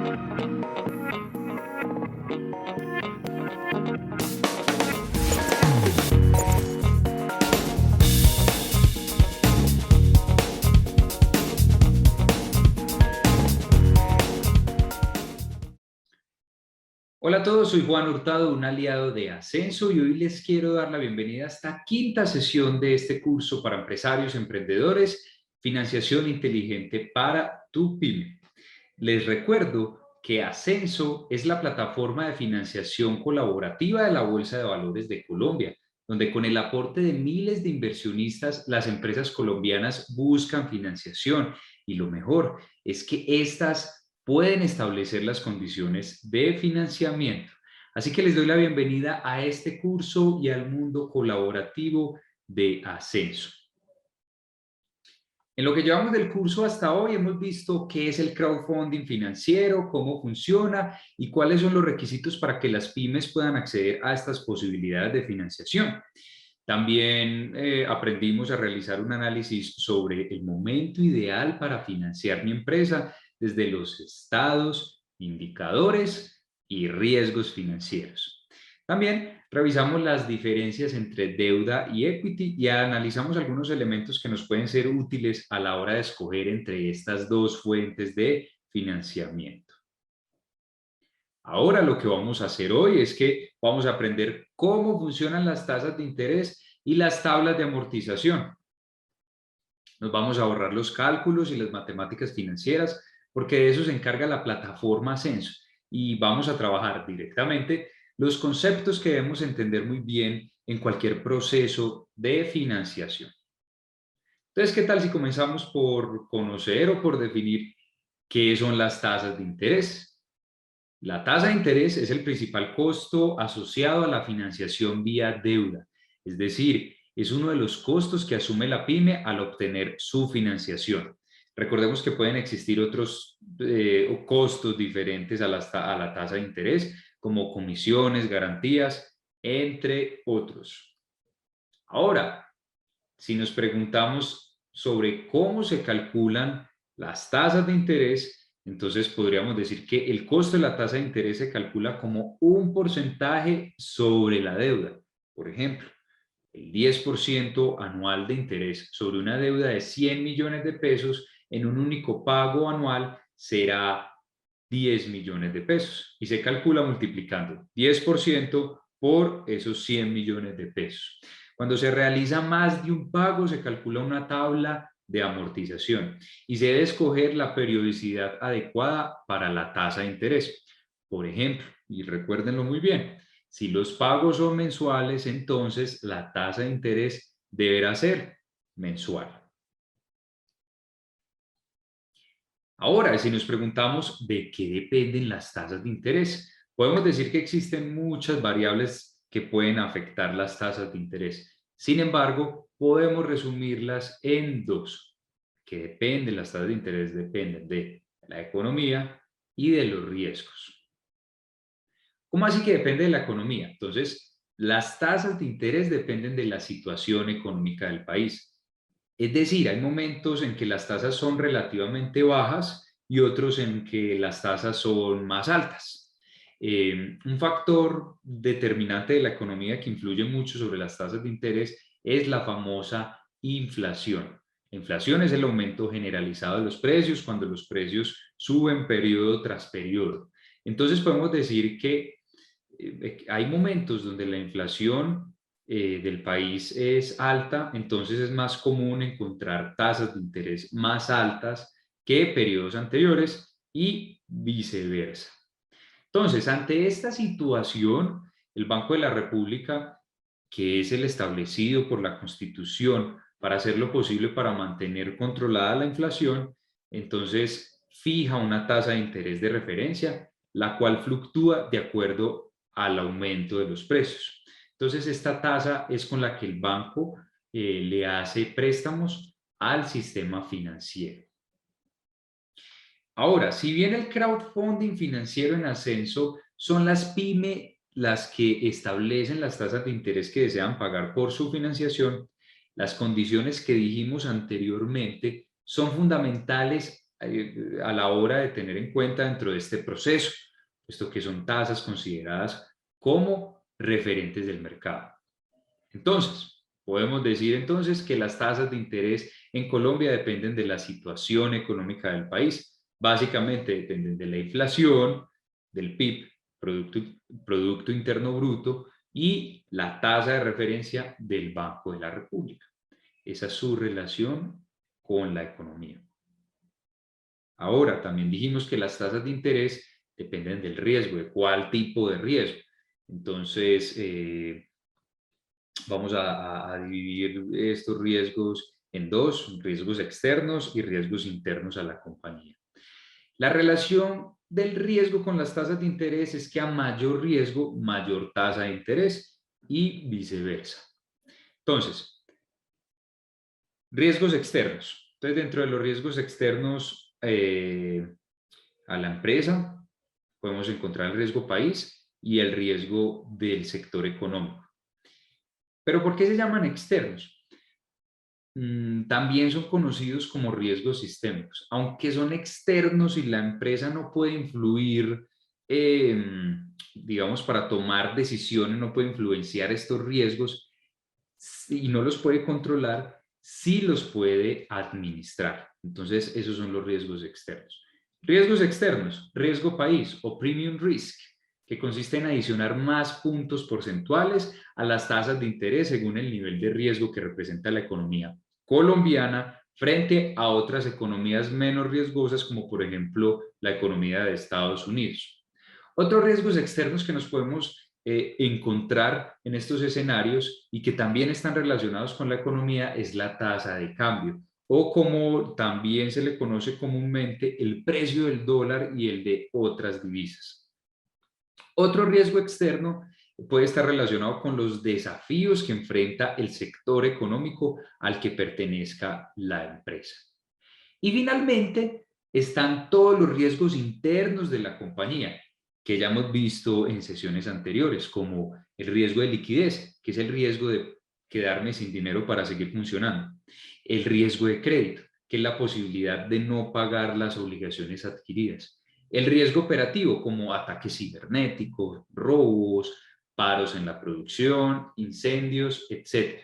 Hola a todos, soy Juan Hurtado, un aliado de Ascenso, y hoy les quiero dar la bienvenida a esta quinta sesión de este curso para empresarios, emprendedores, financiación inteligente para tu pyme. Les recuerdo que Ascenso es la plataforma de financiación colaborativa de la Bolsa de Valores de Colombia, donde con el aporte de miles de inversionistas, las empresas colombianas buscan financiación, y lo mejor es que estas pueden establecer las condiciones de financiamiento. Así que les doy la bienvenida a este curso y al mundo colaborativo de Ascenso. En lo que llevamos del curso hasta hoy hemos visto qué es el crowdfunding financiero, cómo funciona y cuáles son los requisitos para que las pymes puedan acceder a estas posibilidades de financiación. También aprendimos a realizar un análisis sobre el momento ideal para financiar mi empresa desde los estados, indicadores y riesgos financieros. También revisamos las diferencias entre deuda y equity y analizamos algunos elementos que nos pueden ser útiles a la hora de escoger entre estas dos fuentes de financiamiento. Ahora lo que vamos a hacer hoy es que vamos a aprender cómo funcionan las tasas de interés y las tablas de amortización. Nos vamos a ahorrar los cálculos y las matemáticas financieras porque de eso se encarga la plataforma Ascenso, y vamos a trabajar directamente los conceptos que debemos entender muy bien en cualquier proceso de financiación. Entonces, ¿qué tal si comenzamos por conocer o por definir qué son las tasas de interés? La tasa de interés es el principal costo asociado a la financiación vía deuda, es decir, es uno de los costos que asume la pyme al obtener su financiación. Recordemos que pueden existir otros costos diferentes a la tasa de interés, como comisiones, garantías, entre otros. Ahora, si nos preguntamos sobre cómo se calculan las tasas de interés, entonces podríamos decir que el costo de la tasa de interés se calcula como un porcentaje sobre la deuda. Por ejemplo, el 10% anual de interés sobre una deuda de 100 millones de pesos en un único pago anual será 10 millones de pesos, y se calcula multiplicando 10% por esos 100 millones de pesos. Cuando se realiza más de un pago, se calcula una tabla de amortización y se debe escoger la periodicidad adecuada para la tasa de interés. Por ejemplo, y recuérdenlo muy bien, si los pagos son mensuales, entonces la tasa de interés deberá ser mensual. Ahora, si nos preguntamos de qué dependen las tasas de interés, podemos decir que existen muchas variables que pueden afectar las tasas de interés. Sin embargo, podemos resumirlas en dos, que dependen, las tasas de interés dependen de la economía y de los riesgos. ¿Cómo así que depende de la economía? Entonces, las tasas de interés dependen de la situación económica del país. Es decir, hay momentos en que las tasas son relativamente bajas y otros en que las tasas son más altas. Un factor determinante de la economía que influye mucho sobre las tasas de interés es la famosa inflación. La inflación es el aumento generalizado de los precios cuando los precios suben periodo tras periodo. Entonces podemos decir que hay momentos donde la inflación del país es alta, entonces es más común encontrar tasas de interés más altas que periodos anteriores y viceversa. Entonces, ante esta situación, el Banco de la República, que es el establecido por la Constitución para hacer lo posible para mantener controlada la inflación, entonces fija una tasa de interés de referencia, la cual fluctúa de acuerdo al aumento de los precios. Entonces, esta tasa es con la que el banco le hace préstamos al sistema financiero. Ahora, si bien el crowdfunding financiero en Ascenso son las pymes las que establecen las tasas de interés que desean pagar por su financiación, las condiciones que dijimos anteriormente son fundamentales a la hora de tener en cuenta dentro de este proceso, puesto que son tasas consideradas como referentes del mercado. Entonces, podemos decir entonces que las tasas de interés en Colombia dependen de la situación económica del país. Básicamente dependen de la inflación, del PIB, Producto Interno Bruto, y la tasa de referencia del Banco de la República. Esa es su relación con la economía. Ahora, también dijimos que las tasas de interés dependen del riesgo, de cuál tipo de riesgo. Entonces, vamos a dividir estos riesgos en dos: riesgos externos y riesgos internos a la compañía. La relación del riesgo con las tasas de interés es que a mayor riesgo, mayor tasa de interés y viceversa. Entonces, riesgos externos. Entonces, dentro de los riesgos externos a la empresa, podemos encontrar el riesgo país y el riesgo del sector económico. ¿Pero por qué se llaman externos? También son conocidos como riesgos sistémicos. Aunque son externos y la empresa no puede influir, digamos, para tomar decisiones, no puede influenciar estos riesgos y no los puede controlar, sí los puede administrar. Entonces, esos son los riesgos externos. Riesgos externos: riesgo país o premium risk, que consiste en adicionar más puntos porcentuales a las tasas de interés según el nivel de riesgo que representa la economía colombiana frente a otras economías menos riesgosas, como por ejemplo la economía de Estados Unidos. Otros riesgos externos que nos podemos encontrar en estos escenarios y que también están relacionados con la economía es la tasa de cambio, o como también se le conoce comúnmente, el precio del dólar y el de otras divisas. Otro riesgo externo puede estar relacionado con los desafíos que enfrenta el sector económico al que pertenezca la empresa. Y finalmente están todos los riesgos internos de la compañía, que ya hemos visto en sesiones anteriores, como el riesgo de liquidez, que es el riesgo de quedarme sin dinero para seguir funcionando; el riesgo de crédito, que es la posibilidad de no pagar las obligaciones adquiridas; el riesgo operativo, como ataques cibernéticos, robos, paros en la producción, incendios, etc.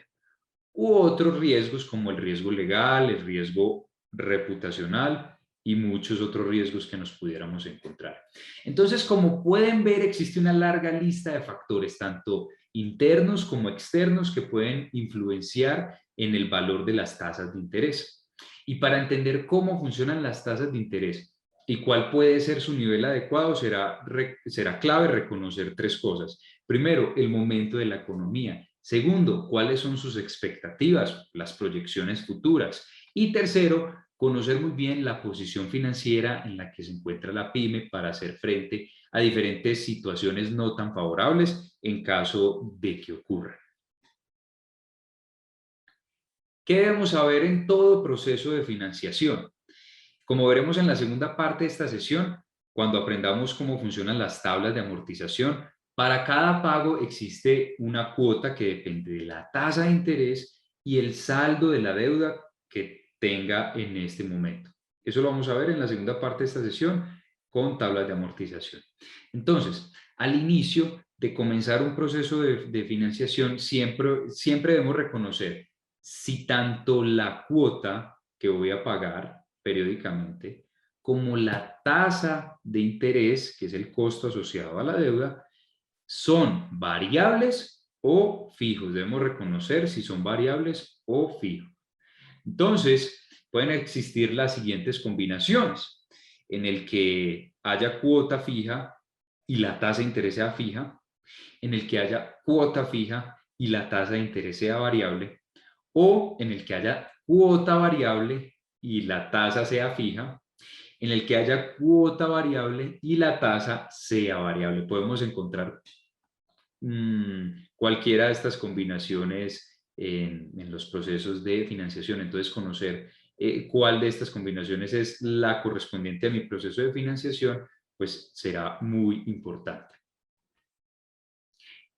U otros riesgos como el riesgo legal, el riesgo reputacional y muchos otros riesgos que nos pudiéramos encontrar. Entonces, como pueden ver, existe una larga lista de factores, tanto internos como externos, que pueden influenciar en el valor de las tasas de interés. Y para entender cómo funcionan las tasas de interés y cuál puede ser su nivel adecuado, será clave reconocer tres cosas. Primero, el momento de la economía. Segundo, cuáles son sus expectativas, las proyecciones futuras. Y tercero, conocer muy bien la posición financiera en la que se encuentra la pyme para hacer frente a diferentes situaciones no tan favorables en caso de que ocurran. ¿Qué debemos saber en todo proceso de financiación? Como veremos en la segunda parte de esta sesión, cuando aprendamos cómo funcionan las tablas de amortización, para cada pago existe una cuota que depende de la tasa de interés y el saldo de la deuda que tenga en este momento. Eso lo vamos a ver en la segunda parte de esta sesión con tablas de amortización. Entonces, al inicio de comenzar un proceso de financiación, siempre debemos reconocer si tanto la cuota que voy a pagar periódicamente como la tasa de interés, que es el costo asociado a la deuda, son variables o fijos. Debemos reconocer si son variables o fijos. Entonces, pueden existir las siguientes combinaciones: en el que haya cuota fija y la tasa de interés sea fija; en el que haya cuota fija y la tasa de interés sea variable; o en el que haya cuota variable y la tasa sea fija; en el que haya cuota variable y la tasa sea variable. Podemos encontrar cualquiera de estas combinaciones en los procesos de financiación. Entonces, conocer cuál de estas combinaciones es la correspondiente a mi proceso de financiación, pues será muy importante.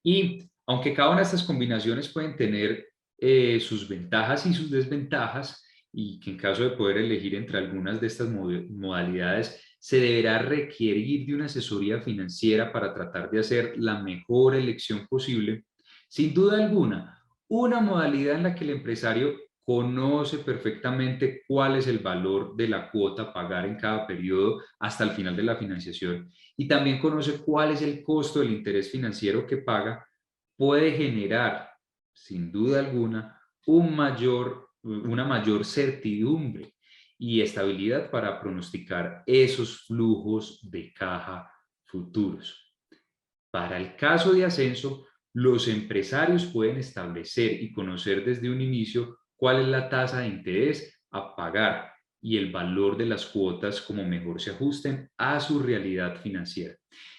Y aunque cada una de estas combinaciones pueden tener sus ventajas y sus desventajas, y que en caso de poder elegir entre algunas de estas modalidades, se deberá requerir de una asesoría financiera para tratar de hacer la mejor elección posible. Sin duda alguna, una modalidad en la que el empresario conoce perfectamente cuál es el valor de la cuota a pagar en cada periodo hasta el final de la financiación y también conoce cuál es el costo del interés financiero que paga, puede generar, sin duda alguna, una mayor certidumbre y estabilidad para pronosticar esos flujos de caja futuros. Para el caso de Ascenso, los empresarios pueden establecer y conocer desde un inicio cuál es la tasa de interés a pagar y el valor de las cuotas como mejor se ajusten a su realidad financiera.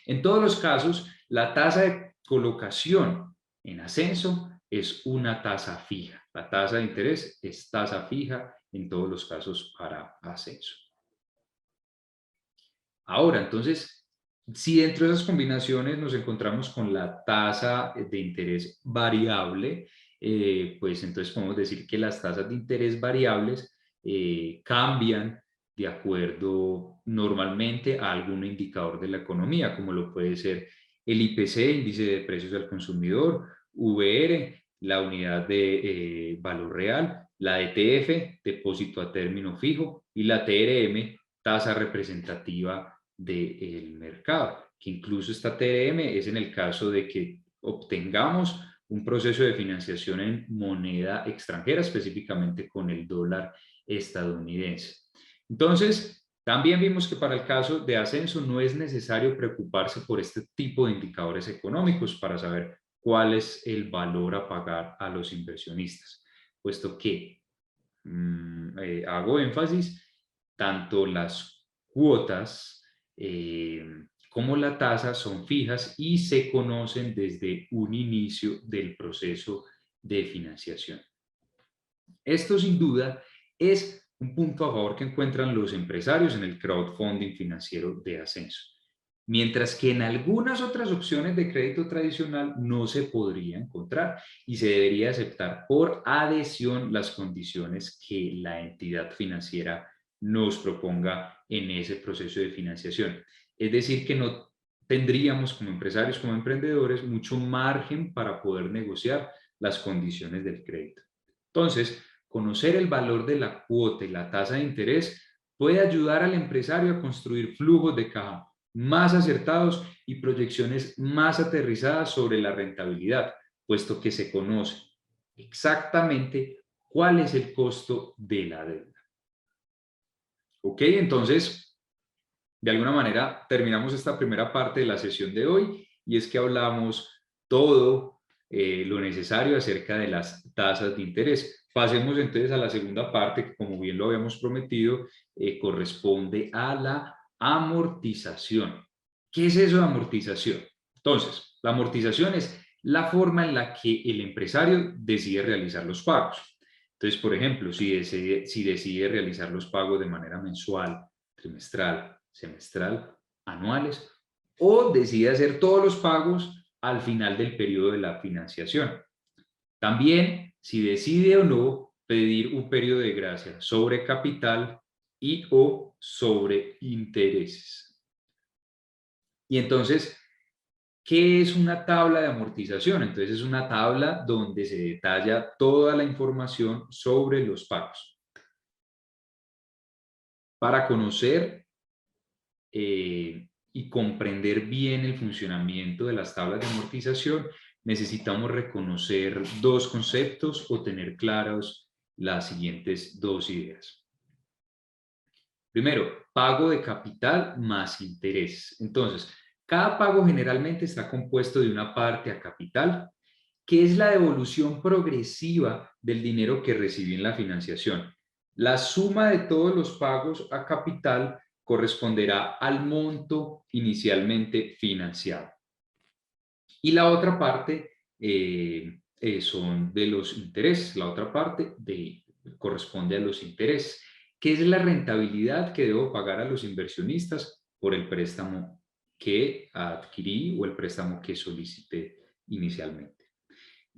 En todos los casos, la tasa de colocación en Ascenso es una tasa fija. La tasa de interés es tasa fija en todos los casos para Ascenso. Ahora, entonces, si dentro de esas combinaciones nos encontramos con la tasa de interés variable, pues entonces podemos decir que las tasas de interés variables cambian de acuerdo normalmente a algún indicador de la economía, como lo puede ser el IPC, índice de precios al consumidor, VR, la unidad de valor real, la ETF, depósito a término fijo, y la TRM, tasa representativa del mercado, que incluso esta TRM es en el caso de que obtengamos un proceso de financiación en moneda extranjera, específicamente con el dólar estadounidense. Entonces, también vimos que para el caso de Ascenso no es necesario preocuparse por este tipo de indicadores económicos para saber cuál es el valor a pagar a los inversionistas, puesto que, hago énfasis, tanto las cuotas como la tasa son fijas y se conocen desde un inicio del proceso de financiación. Esto sin duda es un punto a favor que encuentran los empresarios en el crowdfunding financiero de Ascenso. Mientras que en algunas otras opciones de crédito tradicional no se podría encontrar y se debería aceptar por adhesión las condiciones que la entidad financiera nos proponga en ese proceso de financiación. Es decir, que no tendríamos como empresarios, como emprendedores, mucho margen para poder negociar las condiciones del crédito. Entonces, conocer el valor de la cuota y la tasa de interés puede ayudar al empresario a construir flujos de caja más acertados y proyecciones más aterrizadas sobre la rentabilidad, puesto que se conoce exactamente cuál es el costo de la deuda. Ok, entonces, de alguna manera terminamos esta primera parte de la sesión de hoy y es que hablamos todo lo necesario acerca de las tasas de interés. Pasemos entonces a la segunda parte que, como bien lo habíamos prometido, corresponde a la amortización. ¿Qué es eso de amortización? Entonces, la amortización es la forma en la que el empresario decide realizar los pagos. Entonces, por ejemplo, si decide realizar los pagos de manera mensual, trimestral, semestral, anuales, o decide hacer todos los pagos al final del periodo de la financiación. También, si decide o no pedir un periodo de gracia sobre capital y o sobre intereses. Y entonces, ¿qué es una tabla de amortización? Entonces, es una tabla donde se detalla toda la información sobre los pagos. Para conocer y comprender bien el funcionamiento de las tablas de amortización, necesitamos reconocer dos conceptos o tener claros las siguientes dos ideas. Primero, pago de capital más interés. Entonces, cada pago generalmente está compuesto de una parte a capital, que es la devolución progresiva del dinero que recibí en la financiación. La suma de todos los pagos a capital corresponderá al monto inicialmente financiado. Y la otra parte son de los intereses. La otra parte corresponde a los intereses, que es la rentabilidad que debo pagar a los inversionistas por el préstamo que adquirí o el préstamo que solicité inicialmente.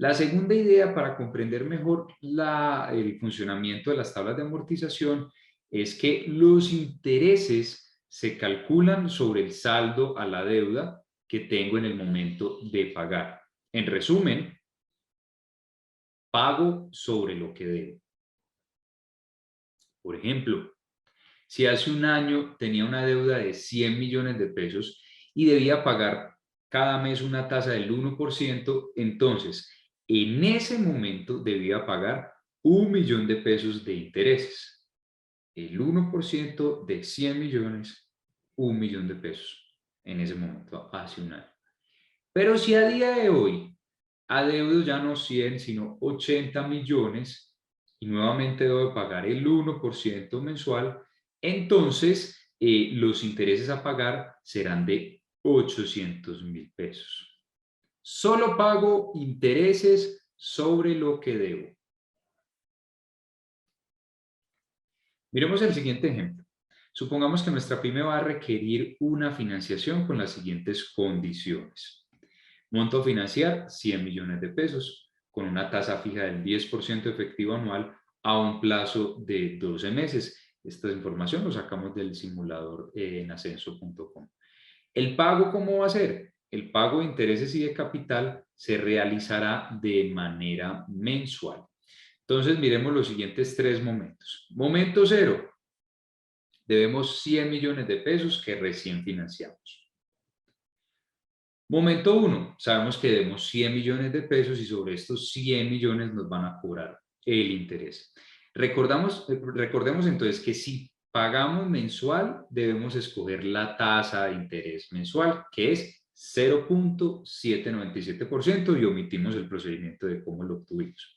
La segunda idea para comprender mejor el funcionamiento de las tablas de amortización es que los intereses se calculan sobre el saldo a la deuda que tengo en el momento de pagar. En resumen, pago sobre lo que debo. Por ejemplo, si hace un año tenía una deuda de 100 millones de pesos y debía pagar cada mes una tasa del 1%, entonces en ese momento debía pagar 1 millón de pesos de intereses. El 1% de 100 millones, 1 millón de pesos en ese momento, hace un año. Pero si a día de hoy adeudo ya no 100, sino 80 millones y nuevamente debo pagar el 1% mensual, entonces los intereses a pagar serán de 800.000 pesos. Solo pago intereses sobre lo que debo. Miremos el siguiente ejemplo. Supongamos que nuestra pyme va a requerir una financiación con las siguientes condiciones. Monto a financiar 100 millones de pesos con una tasa fija del 10% efectivo anual a un plazo de 12 meses. Esta información lo sacamos del simulador en ascenso.com. ¿El pago cómo va a ser? El pago de intereses y de capital se realizará de manera mensual. Entonces miremos los siguientes tres momentos. Momento cero, debemos 100 millones de pesos que recién financiamos. Momento 1, sabemos que debemos 100 millones de pesos y sobre estos 100 millones nos van a cobrar el interés. Recordemos entonces que si pagamos mensual, debemos escoger la tasa de interés mensual, que es 0.797% y omitimos el procedimiento de cómo lo obtuvimos.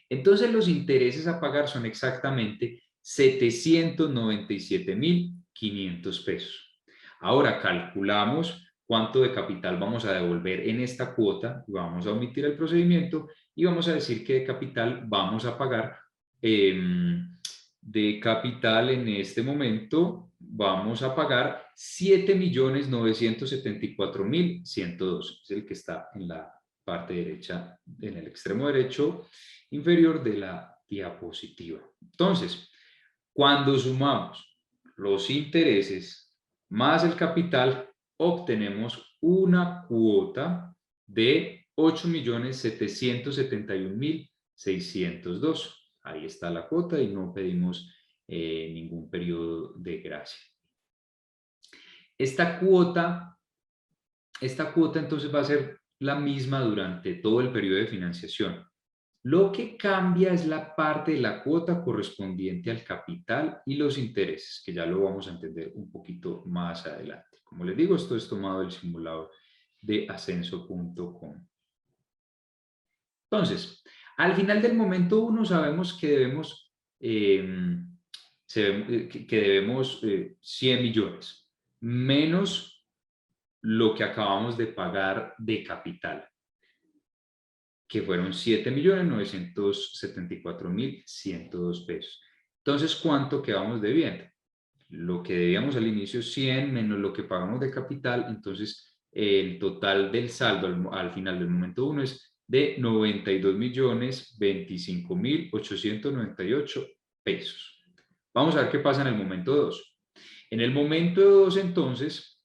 Entonces los intereses a pagar son exactamente 797.500 pesos. Ahora calculamos cuánto de capital vamos a devolver en esta cuota, vamos a omitir el procedimiento y vamos a decir que de capital vamos a pagar, de capital en este momento vamos a pagar 7.974.102, es el que está en la parte derecha, en el extremo derecho inferior de la diapositiva. Entonces, cuando sumamos los intereses más el capital, obtenemos una cuota de 8.771.602. Ahí está la cuota y no pedimos ningún periodo de gracia. Esta cuota entonces va a ser la misma durante todo el periodo de financiación. Lo que cambia es la parte de la cuota correspondiente al capital y los intereses, que ya lo vamos a entender un poquito más adelante. Como les digo, esto es tomado del simulador de ascenso.com. Entonces, al final del momento 1 sabemos que debemos, 100 millones, menos lo que acabamos de pagar de capital, que fueron 7.974.102 pesos. Entonces, ¿cuánto quedamos debiendo? Lo que debíamos al inicio, 100 menos lo que pagamos de capital, entonces el total del saldo al final del momento 1 es de 92.025.898 pesos. Vamos a ver qué pasa en el momento 2. En el momento 2, entonces,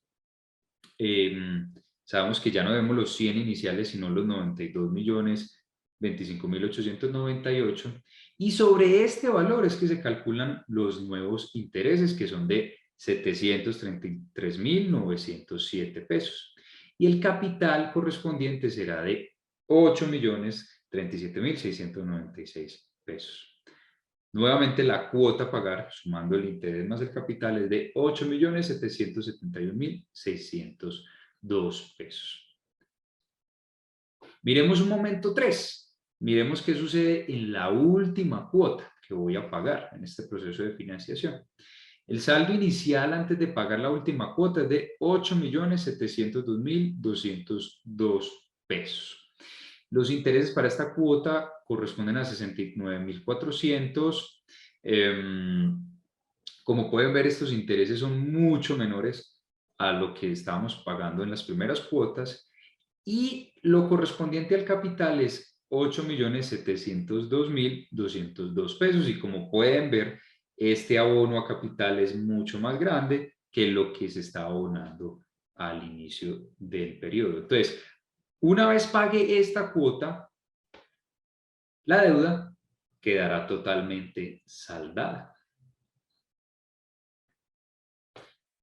sabemos que ya no debemos los 100 iniciales, sino los 92.025.898. Y sobre este valor es que se calculan los nuevos intereses, que son de 733.907 pesos. Y el capital correspondiente será de 8.037.696 pesos. Nuevamente la cuota a pagar, sumando el interés más el capital, es de 8.771.602 pesos. Miremos un momento 3. Miremos qué sucede en la última cuota que voy a pagar en este proceso de financiación. El saldo inicial antes de pagar la última cuota es de 8.702.202 pesos. Los intereses para esta cuota corresponden a 69.400. Como pueden ver, estos intereses son mucho menores a lo que estábamos pagando en las primeras cuotas y lo correspondiente al capital es 8.702.202 pesos y como pueden ver, este abono a capital es mucho más grande que lo que se está abonando al inicio del periodo. Entonces, una vez pague esta cuota, la deuda quedará totalmente saldada.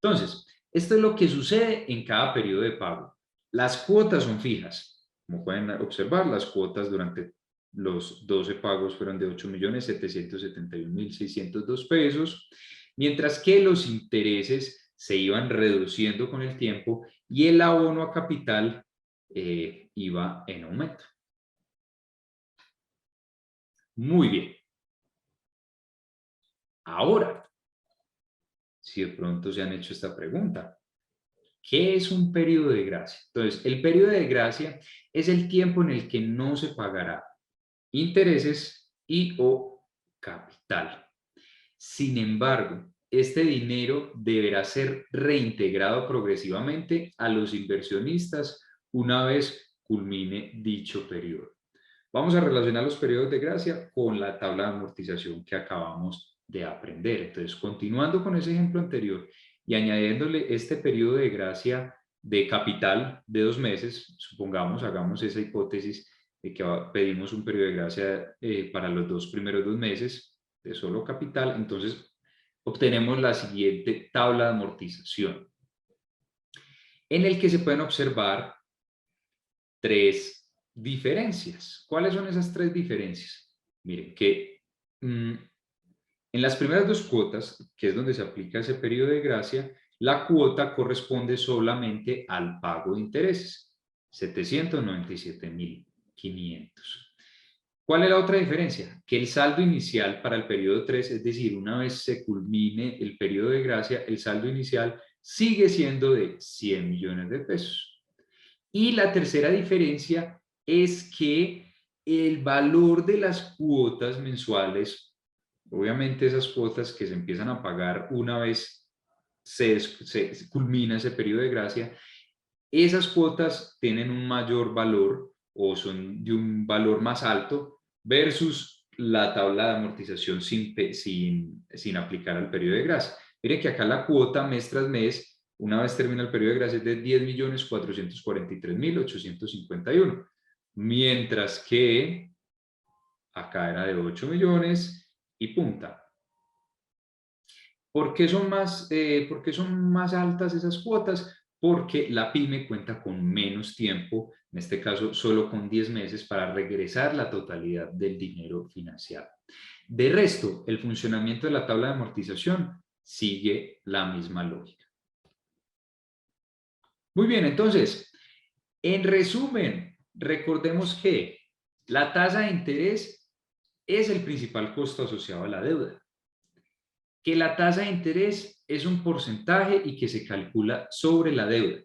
Entonces, esto es lo que sucede en cada periodo de pago. Las cuotas son fijas. Como pueden observar, las cuotas durante los 12 pagos fueron de 8.771.602 pesos, mientras que los intereses se iban reduciendo con el tiempo y el abono a capital iba en aumento. Muy bien. Ahora, si de pronto se han hecho esta pregunta, ¿qué es un periodo de gracia? Entonces, el periodo de gracia es el tiempo en el que no se pagará intereses y o capital. Sin embargo, este dinero deberá ser reintegrado progresivamente a los inversionistas una vez culmine dicho periodo. Vamos a relacionar los periodos de gracia con la tabla de amortización que acabamos de aprender. Entonces, continuando con ese ejemplo anterior y añadiéndole este periodo de gracia de capital de 2 meses, supongamos, hagamos esa hipótesis de que pedimos un periodo de gracia para los 2 primeros 2 meses de solo capital, entonces obtenemos la siguiente tabla de amortización, en el que se pueden observar 3 diferencias. ¿Cuáles son esas 3 diferencias? Miren, que en las primeras 2 cuotas, que es donde se aplica ese periodo de gracia, la cuota corresponde solamente al pago de intereses, 797.500. ¿Cuál es la otra diferencia? Que el saldo inicial para el periodo 3, es decir, una vez se culmine el periodo de gracia, el saldo inicial sigue siendo de 100 millones de pesos. Y la tercera diferencia es que el valor de las cuotas mensuales, obviamente esas cuotas que se empiezan a pagar una vez se culmina ese periodo de gracia, esas cuotas tienen un mayor valor o son de un valor más alto versus la tabla de amortización sin aplicar al periodo de gracia. Miren que acá la cuota mes tras mes, una vez termina el periodo de gracia, es de 10.443.851, mientras que acá era de 8 millones y punta. ¿Por qué son más altas esas cuotas? Porque la pyme cuenta con menos tiempo, en este caso solo con 10 meses, para regresar la totalidad del dinero financiado. De resto, el funcionamiento de la tabla de amortización sigue la misma lógica. Muy bien, entonces, en resumen, recordemos que la tasa de interés es el principal costo asociado a la deuda, que la tasa de interés es un porcentaje y que se calcula sobre la deuda.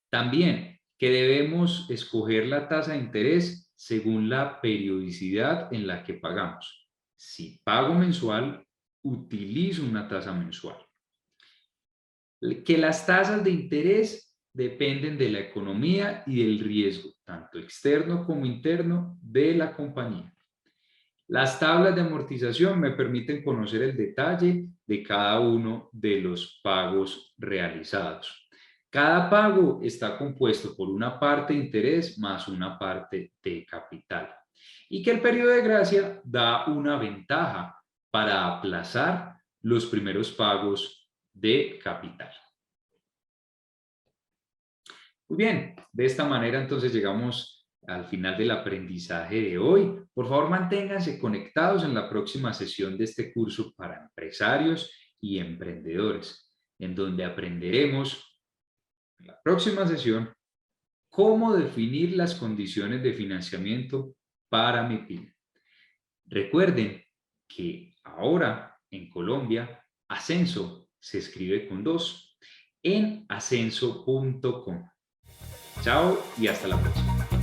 También que debemos escoger la tasa de interés según la periodicidad en la que pagamos. Si pago mensual, utilizo una tasa mensual. Que las tasas de interés dependen de la economía y del riesgo, tanto externo como interno, de la compañía. Las tablas de amortización me permiten conocer el detalle de cada uno de los pagos realizados. Cada pago está compuesto por una parte de interés más una parte de capital. Y que el periodo de gracia da una ventaja para aplazar los primeros pagos de capital. Muy bien, de esta manera entonces llegamos al final del aprendizaje de hoy. Por favor, manténganse conectados en la próxima sesión de este curso para empresarios y emprendedores, en donde aprenderemos en la próxima sesión cómo definir las condiciones de financiamiento para mi pyme. Recuerden que ahora en Colombia, Ascenso se escribe con 2 en ascenso.com. Chao y hasta la próxima.